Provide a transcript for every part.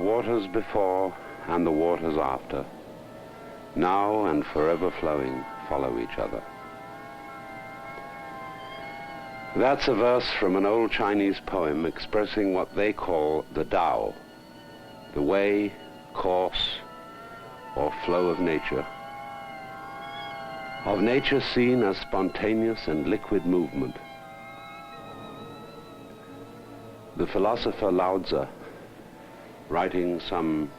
waters before and the waters after, now and forever flowing, follow each other. That's a verse from an old Chinese poem expressing what they call the Tao, the way, course, or flow of nature seen as spontaneous and liquid movement. The philosopher Lao Tzu, writing some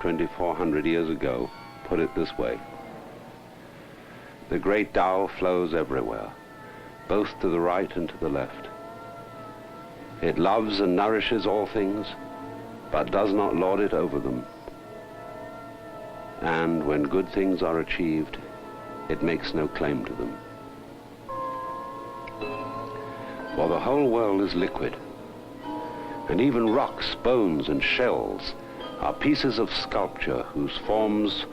2,400 years ago, put it this way: the great Tao flows everywhere, both to the right and to the left. It loves and nourishes all things, but does not lord it over them. And when good things are achieved, it makes no claim to them. For the whole world is liquid, and even rocks, bones, and shells are pieces of sculpture whose forms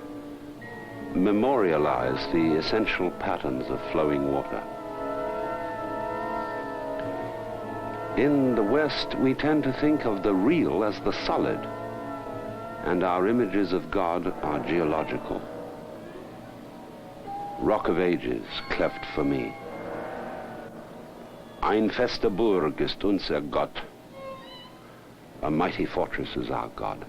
memorialize the essential patterns of flowing water. In the West, we tend to think of the real as the solid, and our images of God are geological. Rock of Ages, cleft for me. Ein feste Burg ist unser Gott. A mighty fortress is our God.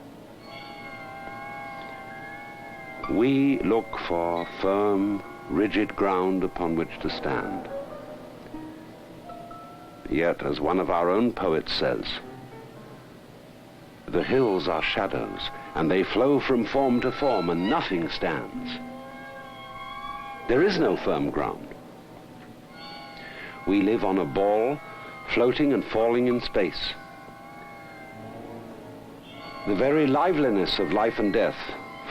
We look for firm, rigid ground upon which to stand. Yet, as one of our own poets says, the hills are shadows, and they flow from form to form, and nothing stands. There is no firm ground. We live on a ball, floating and falling in space. The very liveliness of life and death,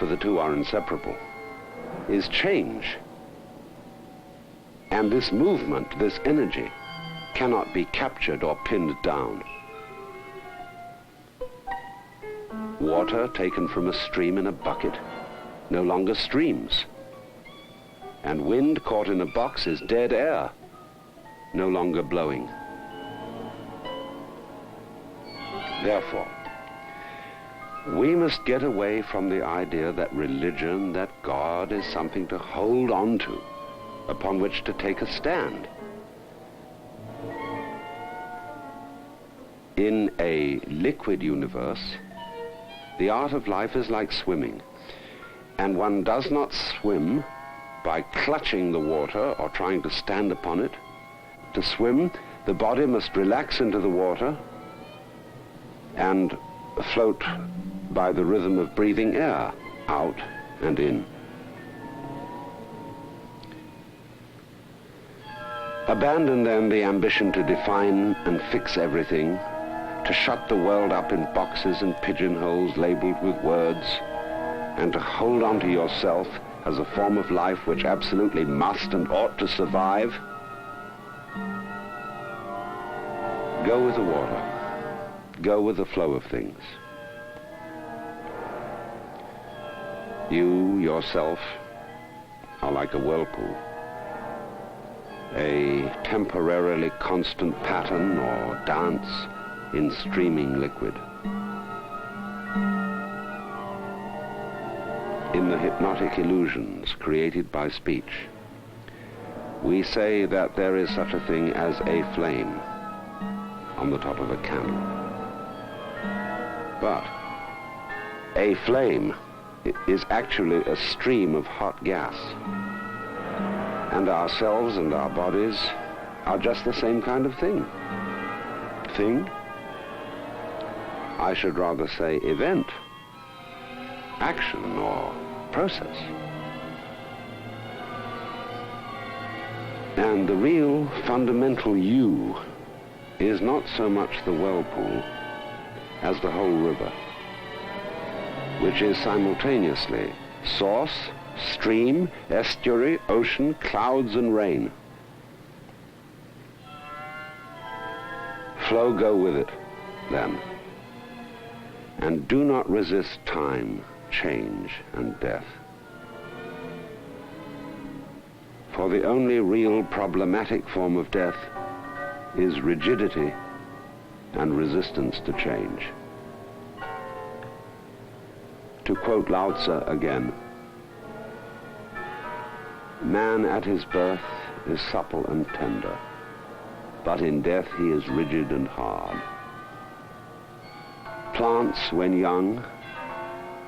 for the two are inseparable, is change. And this movement, this energy, cannot be captured or pinned down. Water taken from a stream in a bucket no longer streams. And wind caught in a box is dead air, no longer blowing. Therefore, we must get away from the idea that religion, that God is something to hold on to, upon which to take a stand. In a liquid universe, the art of life is like swimming, and one does not swim by clutching the water or trying to stand upon it. To swim, the body must relax into the water and float by the rhythm of breathing air out and in. Abandon then the ambition to define and fix everything, to shut the world up in boxes and pigeonholes labeled with words, and to hold on to yourself as a form of life which absolutely must and ought to survive. Go with the water. Go with the flow of things. You, yourself, are like a whirlpool, a temporarily constant pattern or dance in streaming liquid. In the hypnotic illusions created by speech, we say that there is such a thing as a flame on the top of a candle. But a flame is actually a stream of hot gas. And ourselves and our bodies are just the same kind of thing. Thing? I should rather say event, action, or process. And the real fundamental you is not so much the whirlpool as the whole river, which is simultaneously source, stream, estuary, ocean, clouds, and rain. Flow, go with it, then. And do not resist time, change, and death. For the only real problematic form of death is rigidity and resistance to change. To quote Lao Tzu again, man at his birth is supple and tender, but in death he is rigid and hard. Plants, when young,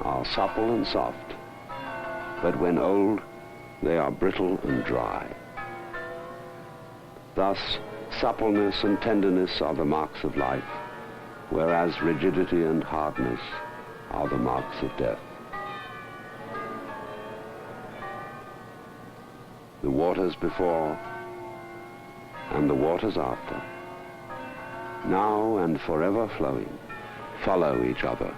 are supple and soft, but when old, they are brittle and dry. Thus, suppleness and tenderness are the marks of life, whereas rigidity and hardness are the marks of death. The waters before and the waters after, now and forever flowing, follow each other.